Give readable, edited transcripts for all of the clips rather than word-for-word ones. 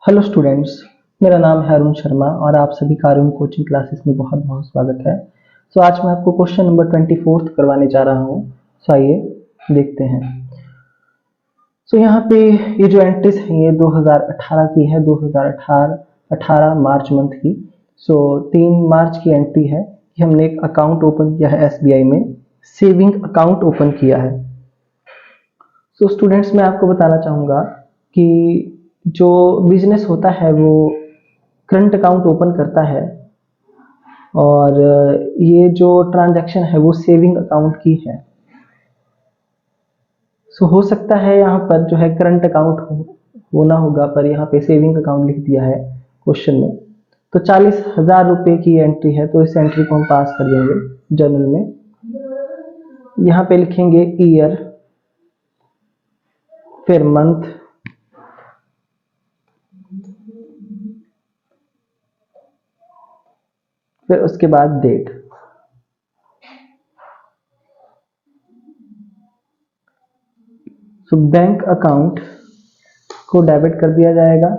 Hello students. मेरा नाम है अरुण शर्मा और आप सभी का अरुण कोचिंग क्लासेस में बहुत बहुत स्वागत है। आज मैं आपको क्वेश्चन नंबर 24 करवाने जा रहा हूँ। आइए देखते हैं। यहाँ पे ये जो एंट्रीज है ये 2018 की है, 2018 मार्च मंथ की। 3 मार्च की एंट्री है कि हमने एक अकाउंट ओपन किया है एसबीआई में, सेविंग अकाउंट ओपन किया है। स्टूडेंट्स मैं आपको बताना चाहूँगा कि जो बिजनेस होता है वो करंट अकाउंट ओपन करता है और ये जो ट्रांजैक्शन है वो सेविंग अकाउंट की है। हो सकता है यहाँ पर जो है करंट अकाउंट होना होगा, पर यहाँ पे सेविंग अकाउंट लिख दिया है क्वेश्चन में। 40,000 रुपए की एंट्री है, तो इस एंट्री को हम पास कर देंगे जर्नल में। यहाँ पे लिखेंगे ईयर, फिर मंथ, फिर उसके बाद डेट। बैंक अकाउंट को डेबिट कर दिया जाएगा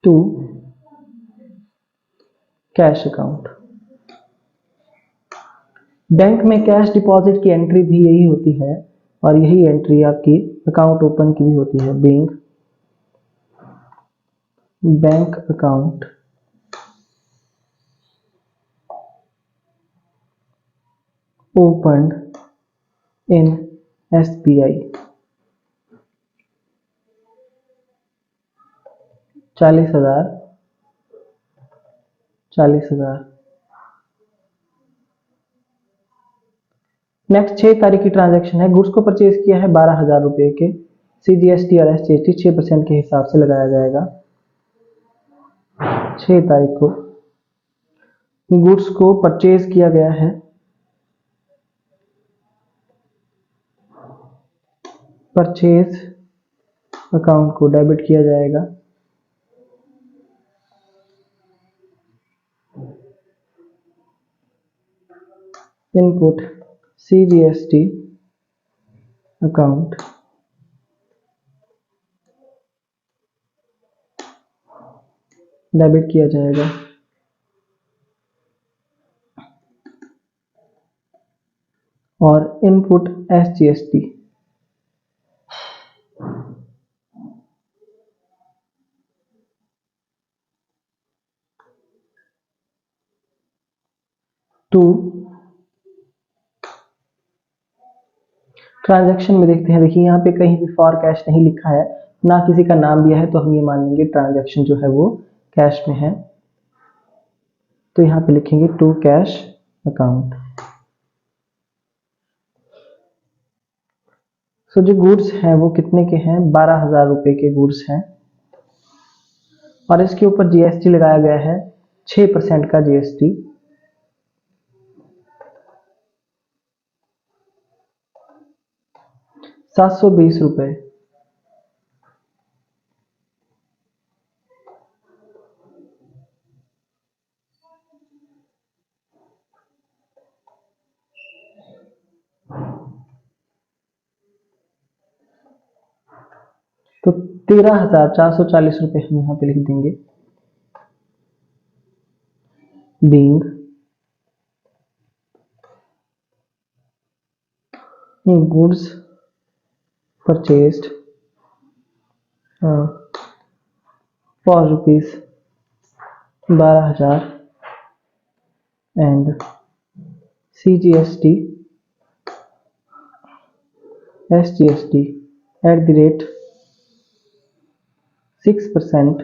टू कैश अकाउंट। बैंक में कैश डिपॉजिट की एंट्री भी यही होती है और यही एंट्री आपकी अकाउंट ओपन की भी होती है। Bank account opened in SBI। 40,000 next 6 तारीख की ट्रांजैक्शन है। गुड्स को परचेज किया है 12,000 रुपए के। सीजीएसटी और एसजीएसटी 6% के हिसाब से लगाया जाएगा। 6 तारीख को गुड्स को परचेज किया गया है, परचेज अकाउंट को डेबिट किया जाएगा। इनपुट सीजीएसटी अकाउंट डेबिट किया जाएगा। और इनपुट एसजीएसटी टू ट्रांजैक्शन में देखते हैं। देखिए यहाँ पे कहीं भी फॉर कैश नहीं लिखा है, ना किसी का नाम दिया है, तो हम ये मान लेंगे ट्रांजैक्शन जो है वो कैश में है। तो यहाँ पे लिखेंगे टू कैश अकाउंट। जो गुड्स हैं वो कितने के हैं? 12,000 रुपए के गुड्स हैं और इसके ऊपर जीएसटी लगाया गया है 6% का जीएसटी। ₹720। तो 13,440 रुपए हम यहाँ पे लिख देंगे। Being goods purchased for ₹12,000 and CGST SGST at the rate 6%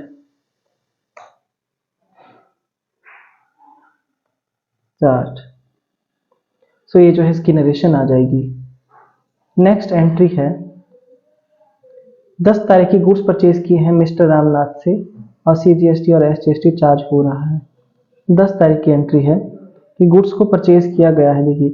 charge. ये जो है इसकी नरेशन आ जाएगी। नेक्स्ट एंट्री है 10 तारीख की गुड्स परचेज किए हैं मिस्टर रामनाथ से और CGST और SGST चार्ज हो रहा है। 10 तारीख की एंट्री है कि गुड्स को परचेज किया गया है। देखिए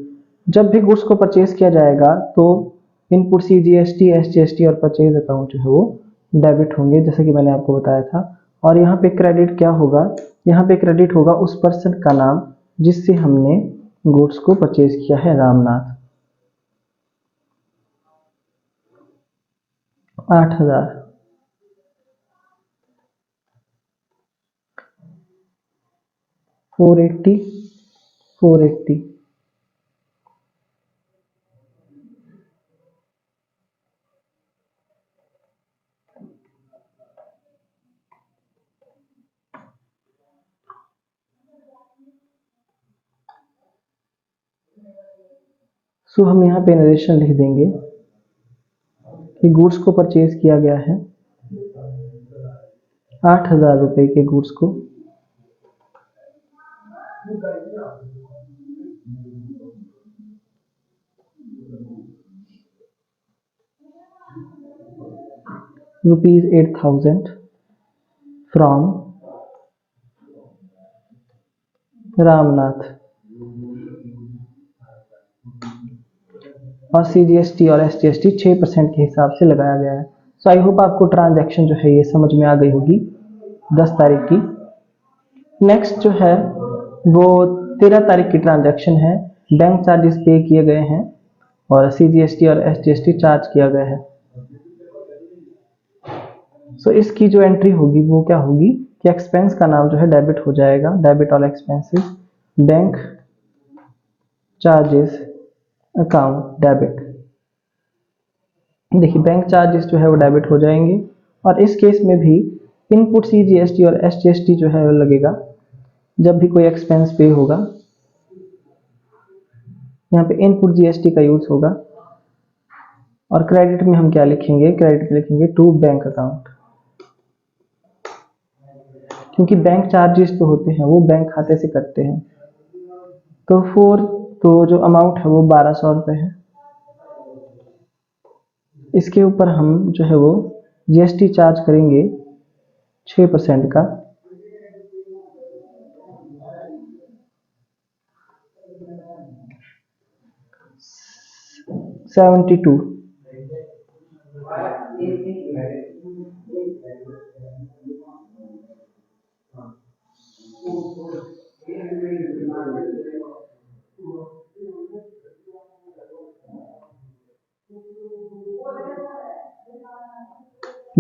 जब भी गुड्स को परचेज किया जाएगा तो इनपुट CGST SGST और परचेज अकाउंट जो है वो डेबिट होंगे, जैसे कि मैंने आपको बताया था। और यहाँ पे क्रेडिट क्या होगा? यहाँ पे क्रेडिट होगा उस पर्सन का नाम जिससे हमने गुड्स को परचेज किया है, रामनाथ। 8,000, 480, 480, सो हम यहाँ पे नरेशन लिख देंगे कि गुड्स को परचेज किया गया है 8,000 रुपए के गुड्स को ₹8,000 फ्रॉम रामनाथ, और CGST और SGST 6% के हिसाब से लगाया गया है। सो आई होप आपको ट्रांजैक्शन जो है ये समझ में आ गई होगी 10 तारीख की। नेक्स्ट जो है वो 13 तारीख की ट्रांजैक्शन है। बैंक चार्जेस पे किए गए हैं और CGST और SGST चार्ज किया गया है। सो इसकी जो एंट्री होगी वो क्या होगी कि एक्सपेंस का नाम जो है डेबिट हो जाएगा, debit all expenses, bank charges account debit. देखिए बैंक चार्जेस जो है वो डेबिट हो जाएंगे और इस केस में भी इनपुट CGST और SGST जो है वो लगेगा जब भी कोई एक्सपेंस पे होगा। यहाँ पे इनपुट GST का यूज होगा और क्रेडिट में हम क्या लिखेंगे, क्रेडिट लिखेंगे टू बैंक अकाउंट, क्योंकि बैंक चार्जेस जो होते हैं वो बैंक खाते से कटते हैं। तो जो अमाउंट है वो 1200 रुपये है। इसके ऊपर हम जो है वो GST चार्ज करेंगे 6% का, 72।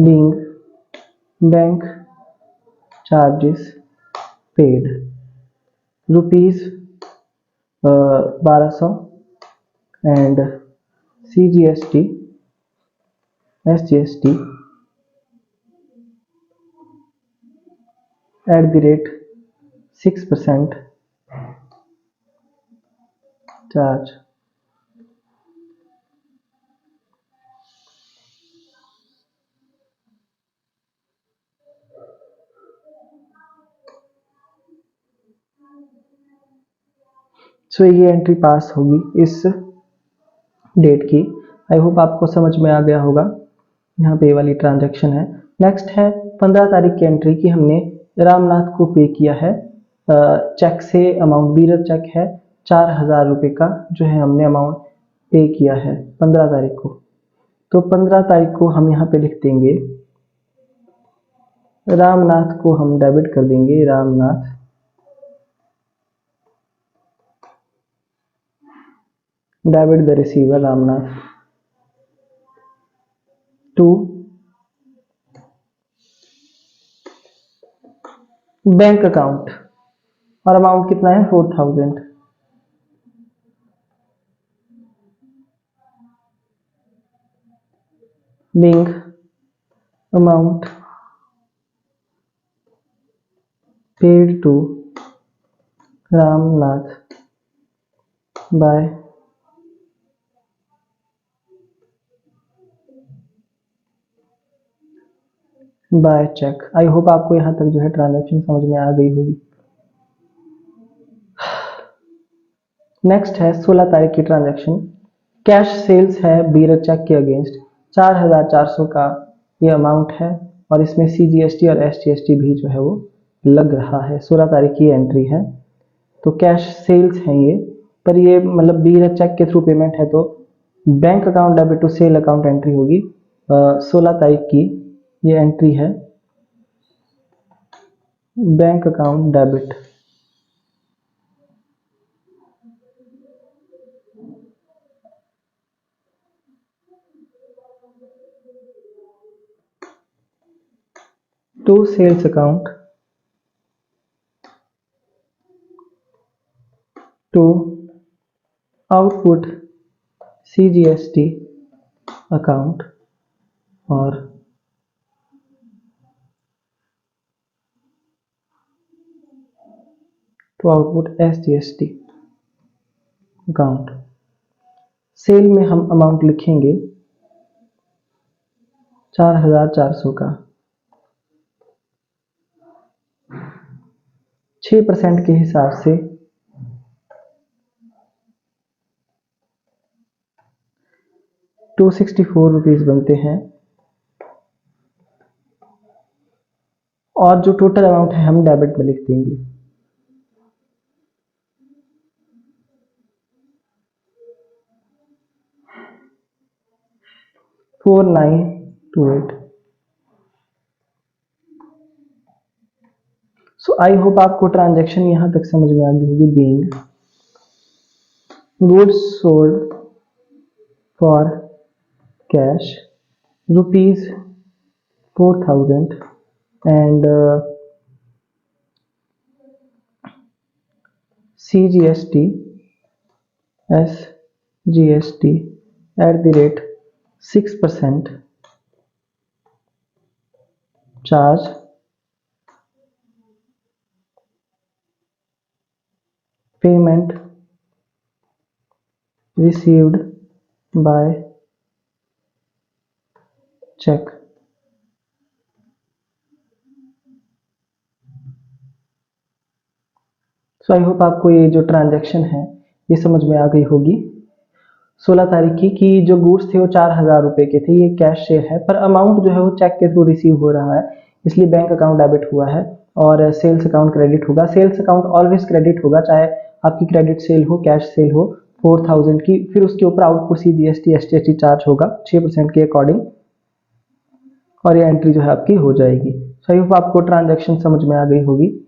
being bank charges paid rupees 1200 and CGST SGST at the rate 6% charge। सो ये एंट्री पास होगी इस डेट की। आई होप आपको समझ में आ गया होगा। यहाँ पे ये वाली ट्रांजैक्शन है। नेक्स्ट है 15 तारीख की एंट्री की, हमने रामनाथ को पे किया है चेक से। अमाउंट बीरर चेक है 4,000 रुपये का जो है हमने अमाउंट पे किया है 15 तारीख को। तो 15 तारीख को हम यहाँ पे लिख देंगे रामनाथ को हम डेबिट कर देंगे, Ramnath debit the receiver Ramnath to bank account, और अमाउंट कितना है 4,000। being amount paid to Ramnath by cheque. I hope आपको यहाँ तक जो है ट्रांजैक्शन समझ में आ गई होगी। नेक्स्ट है 16 तारीख की ट्रांजैक्शन। कैश सेल्स है बीरर चेक के अगेंस्ट 4,400 का ये अमाउंट है और इसमें CGST और SGST भी जो है वो लग रहा है। 16 तारीख की एंट्री है तो कैश सेल्स हैं ये, पर ये मतलब बीरर चेक के थ्रू पेमेंट है तो bank account debit to sale account entry होगी। 16 तारीख की ये एंट्री है bank account debit. To sales account to output CGST account और to output SGST account. Sale में हम अमाउंट लिखेंगे 4400 का 6% के हिसाब से 264 रुपीज बनते हैं और जो टोटल अमाउंट है हम डेबिट में लिख देंगे। $4928। सो आई होप आपको ट्रांजैक्शन यहां तक समझ में आ गई होगी। Being goods sold for cash ₹4000 and CGST SGST at the rate 6% charge payment received by check। So I hope आपको ये जो ट्रांजैक्शन है ये समझ में आ गई होगी। 16 तारीख की कि जो गुड्स थे वो 4000 रुपए के थे, ये कैश शेयर है, पर अमाउंट जो है वो चेक के थ्रू रिसीव हो रहा है, इसलिए बैंक अकाउंट डेबिट हुआ है और सेल्स अकाउंट क्रेडिट होगा। सेल्स अकाउंट ऑलवेज क्रेडिट होगा, चाहे आपकी क्रेडिट सेल हो, कैश सेल हो 4000 की, फिर उसके ऊपर आउटपुट CGST SGST चार्ज होगा 6% के अकॉर्डिंग और ये एंट्री जो है आपकी हो जाएगी। सही होप आपको ट्रांजैक्शन समझ में आ गई होगी।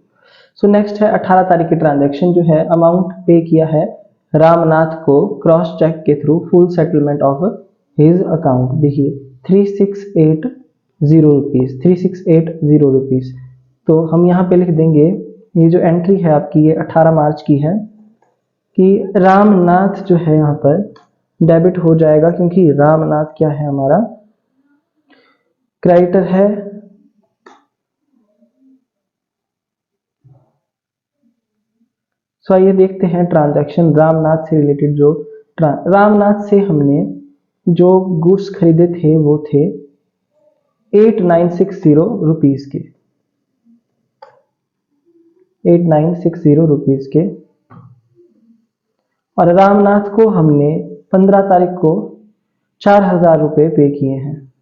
सो नेक्स्ट है 18 तारीख की ट्रांजैक्शन जो है अमाउंट पे किया है रामनाथ को क्रॉस चेक के through full settlement of his account. देखिए 3680 रुपीज। तो हम यहाँ पे लिख देंगे, ये जो एंट्री है आपकी ये 18 मार्च की है कि रामनाथ जो है यहाँ पर डेबिट हो जाएगा, क्योंकि रामनाथ क्या है हमारा क्रेडिटर है। सो आइए देखते हैं ट्रांजैक्शन रामनाथ से रिलेटेड। जो रामनाथ से हमने जो गुड्स खरीदे थे वो थे 8960 रुपीज के, 8960 रुपीज के, और रामनाथ को हमने 15 तारीख को 4000 रुपए पे किए हैं।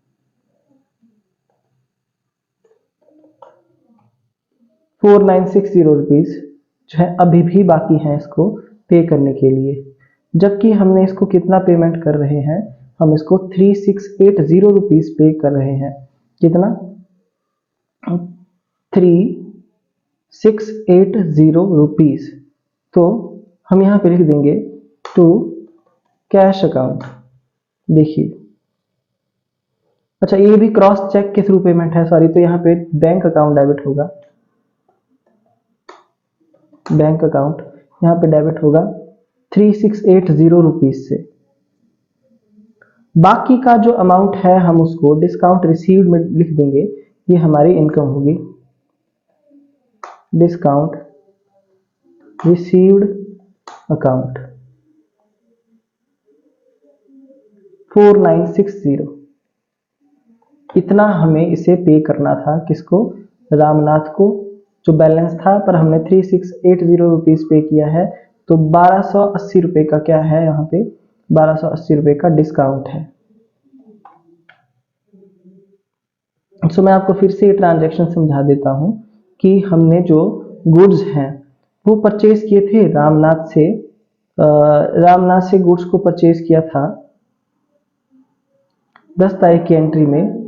₹4960 जो है अभी भी बाकी हैं इसको पे करने के लिए, जबकि हमने इसको कितना पेमेंट कर रहे हैं, हम इसको 3680 रुपीज पे कर रहे हैं। कितना 3680 रुपीज। तो हम यहाँ पे लिख देंगे टू कैश अकाउंट। देखिए अच्छा ये भी क्रॉस चेक के थ्रू पेमेंट है, सॉरी, तो यहाँ पे बैंक अकाउंट डेबिट होगा, बैंक अकाउंट यहाँ पे डेबिट होगा 3680 रुपीज से। बाकी का जो अमाउंट है हम उसको डिस्काउंट रिसीव्ड में लिख देंगे, ये हमारी इनकम होगी। डिस्काउंट रिसीव्ड अकाउंट 4960, इतना हमें इसे पे करना था, किसको, रामनाथ को, जो बैलेंस था, पर हमने 3680 रुपीज पे किया है, तो 1280 रुपए का क्या है यहाँ पे 1280 रुपए का डिस्काउंट है। सो मैं आपको फिर से ये ट्रांजैक्शन समझा देता हूं कि हमने जो गुड्स हैं वो परचेज किए थे रामनाथ से, रामनाथ से गुड्स को परचेज किया था 10 तारीख की एंट्री में,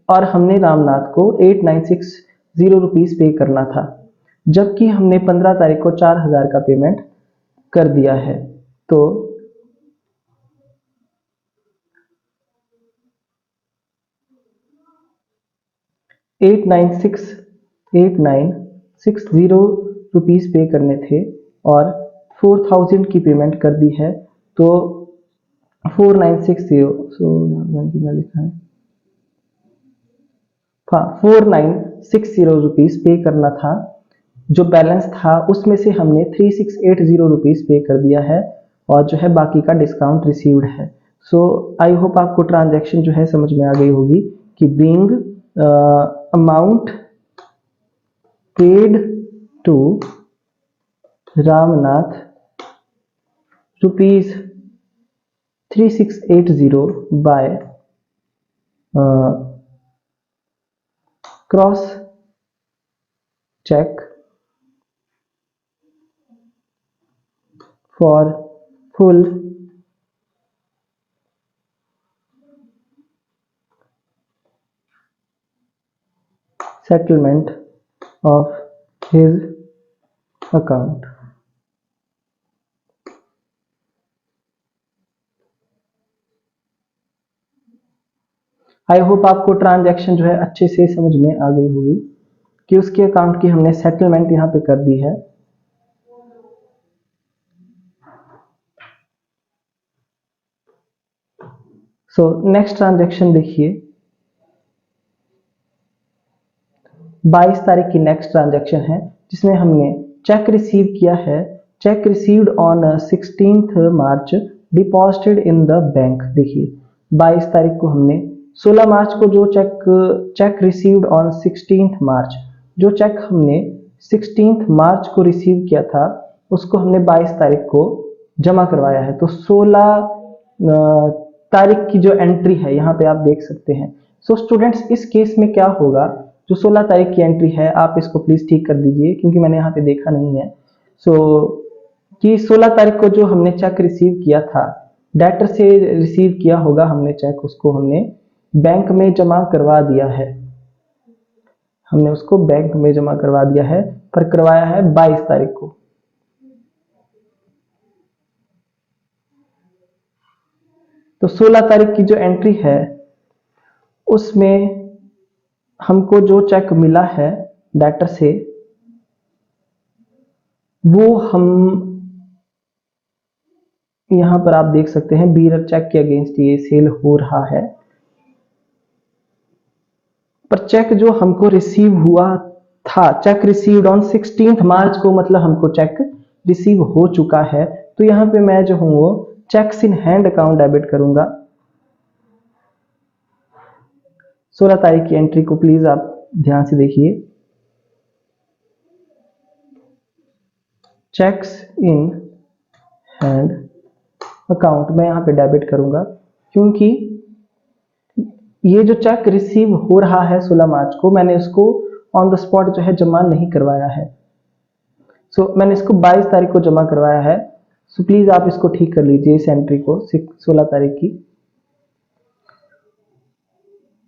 और हमने रामनाथ को 8960 रुपीज पे करना था, जबकि हमने 15 तारीख को 4000 का पेमेंट कर दिया है। तो 8960 रुपीज़ पे करने थे और 4000 की पेमेंट कर दी है, तो 4960, सो यहाँ लिखा है, हाँ 4960 रुपीज़ पे करना था। जो बैलेंस था उसमें से हमने 3680 रुपीज़ पे कर दिया है और जो है बाकी का डिस्काउंट रिसीव्ड है। सो आई होप आपको ट्रांजैक्शन जो है समझ में आ गई होगी कि being amount paid to Ramnath rupees 3680 by cross cheque for full settlement of his account। I hope आपको ट्रांजैक्शन जो है अच्छे से समझ में आ गई होगी कि उसके अकाउंट की हमने सेटलमेंट यहां पे कर दी है। सो नेक्स्ट ट्रांजैक्शन देखिए, 22 तारीख की नेक्स्ट ट्रांजैक्शन है जिसमें हमने चेक रिसीव किया है। Check received on 16 March deposited in the bank. देखिए 22 तारीख को हमने 16 मार्च को जो चेक रिसीव्ड ऑन 16 मार्च, जो चेक हमने 16 मार्च को रिसीव किया था उसको हमने 22 तारीख को जमा करवाया है। तो 16 तारीख की जो एंट्री है यहाँ पे आप देख सकते हैं। सो स्टूडेंट्स इस केस में क्या होगा, जो 16 तारीख की एंट्री है आप इसको प्लीज ठीक कर दीजिए क्योंकि मैंने यहाँ पे देखा नहीं है। सो कि 16 तारीख को जो हमने चेक रिसीव किया था, डेटर से रिसीव किया होगा हमने चेक, उसको हमने बैंक में जमा करवा दिया है। हमने उसको बैंक में जमा करवा दिया है, पर करवाया है 22 तारीख को। तो 16 तारीख की जो एंट्री है उसमें हमको जो चेक मिला है डेटर से, वो हम यहां पर आप देख सकते हैं बीरर चेक के अगेंस्ट ये सेल हो रहा है। पर चेक जो हमको रिसीव हुआ था, चेक रिसीव्ड ऑन 16 मार्च को, मतलब हमको चेक रिसीव हो चुका है। तो यहां पे मैं जो हूं वो checks in hand account debit करूंगा। 16 तारीख की एंट्री को प्लीज आप ध्यान से देखिए। चेक्स इन हैंड अकाउंट मैं यहां पे डेबिट करूंगा क्योंकि ये जो चेक रिसीव हो रहा है 16 मार्च को, मैंने इसको ऑन द स्पॉट जो है जमा नहीं करवाया है। सो मैंने इसको 22 तारीख को जमा करवाया है। सो प्लीज आप इसको ठीक कर लीजिए इस एंट्री को 16 तारीख की।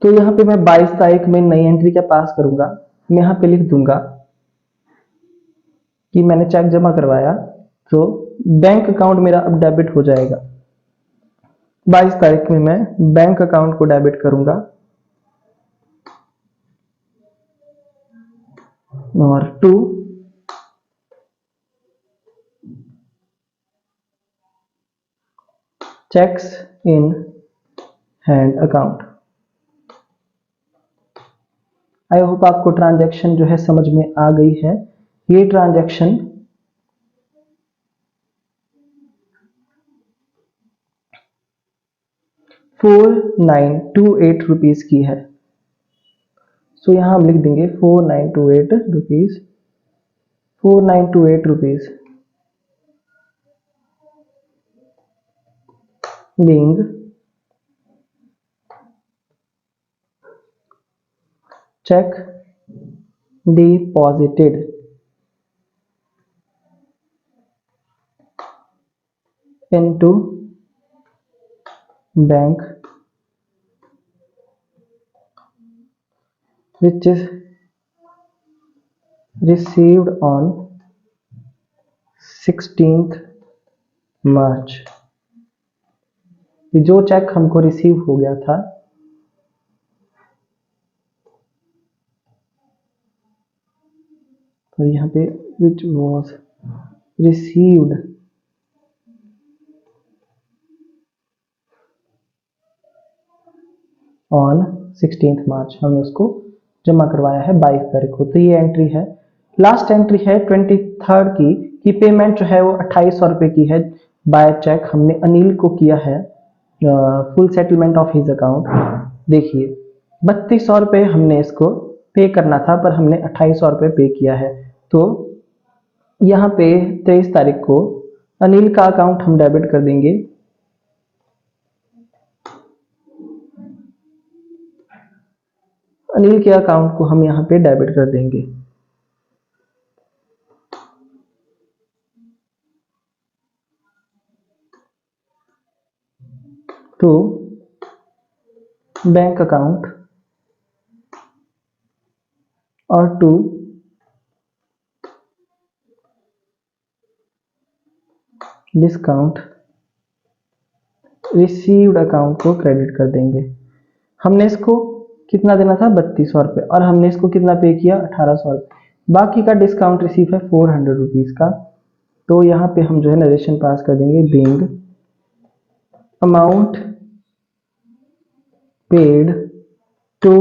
तो यहाँ पे मैं 22 तारीख में नई एंट्री क्या पास करूंगा, मैं यहाँ पे लिख दूंगा कि मैंने चेक जमा करवाया, तो बैंक अकाउंट मेरा अब डेबिट हो जाएगा। 22 तारीख में मैं बैंक अकाउंट को डेबिट करूंगा और to cheques in hand account. I hope आपको ट्रांजैक्शन जो है समझ में आ गई है। ये ट्रांजैक्शन ₹4928 रुपीज की है। सो यहां हम लिख देंगे 4928 rupees, 4928 rupees being check deposited into bank which is received on 16th मार्च। जो चेक हमको रिसीव हो गया था तो यहाँ पे विच वॉज रिसीव्ड ऑन 16 मार्च, हमने उसको जमा करवाया है 22 तारीख को। तो ये एंट्री है। लास्ट एंट्री है 23 की कि पेमेंट जो है वो 2800 रुपये की है बाय चेक, हमने अनिल को किया है full settlement of his account. देखिए 3200 रुपये हमने इसको पे करना था, पर हमने 2800 रुपये पे किया है। तो यहाँ पे 23 तारीख को अनिल का अकाउंट हम डेबिट कर देंगे। अनिल के अकाउंट को हम यहाँ पे डेबिट कर देंगे। तो बैंक अकाउंट और टू डिस्काउंट रिसीव्ड अकाउंट को क्रेडिट कर देंगे। हमने इसको कितना देना था 3200 रुपये, और हमने इसको कितना पे किया 1800 रुपये। बाकी का डिस्काउंट रिसीव है 400 रुपीज का। तो यहाँ पे हम जो है नरेशन पास कर देंगे, being amount paid to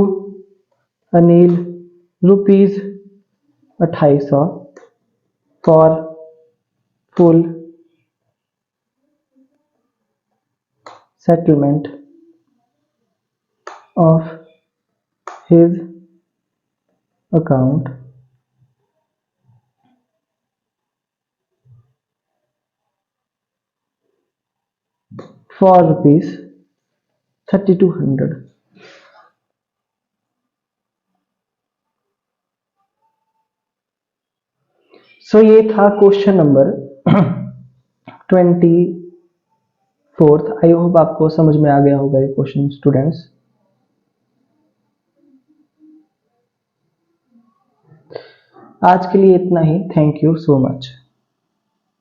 Anil rupees 2800 for full settlement of his account for rupees 3200। So ये था क्वेश्चन नंबर 24। आई होप आपको समझ में आ गया होगा ये क्वेश्चन स्टूडेंट्स। आज के लिए इतना ही। Thank you so much.